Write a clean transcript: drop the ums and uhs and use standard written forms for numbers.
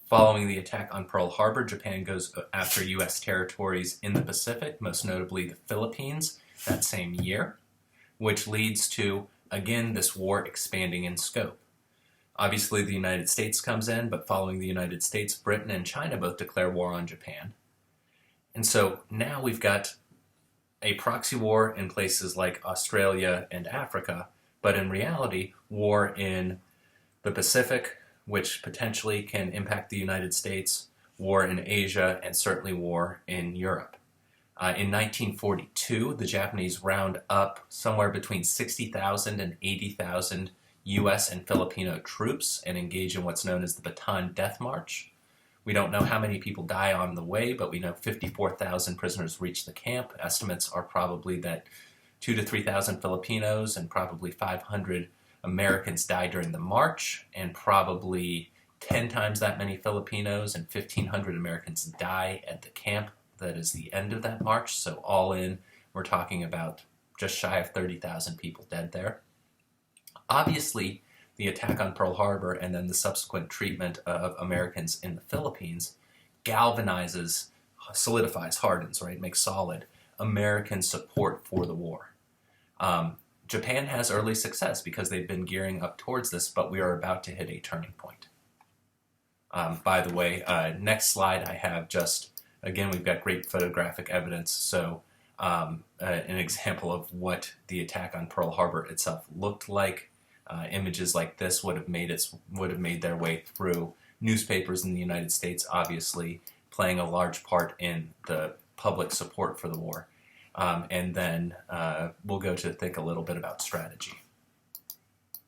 Following the attack on Pearl Harbor, Japan goes after U.S. territories in the Pacific, most notably the Philippines, that same year, which leads to, again, this war expanding in scope. Obviously, the United States comes in, but following the United States, Britain and China both declare war on Japan. And so now we've got a proxy war in places like Australia and Africa, but in reality, war in the Pacific, which potentially can impact the United States, war in Asia, and certainly war in Europe. In 1942, the Japanese round up somewhere between 60,000 and 80,000 U.S. and Filipino troops and engage in what's known as the Bataan Death March. We don't know how many people die on the way, but we know 54,000 prisoners reach the camp. Estimates are probably that 2,000 to 3,000 Filipinos and probably 500 Americans die during the march, and probably 10 times that many Filipinos and 1,500 Americans die at the camp that is the end of that march. So all in, we're talking about just shy of 30,000 people dead there. Obviously, the attack on Pearl Harbor and then the subsequent treatment of Americans in the Philippines galvanizes, solidifies, hardens, right, makes solid American support for the war. Japan has early success because they've been gearing up towards this, but we are about to hit a turning point. By the way, next slide I have just, again, we've got great photographic evidence, so an example of what the attack on Pearl Harbor itself looked like. Images like this would have made their way through newspapers in the United States, obviously playing a large part in the public support for the war. And then we'll go to think a little bit about strategy.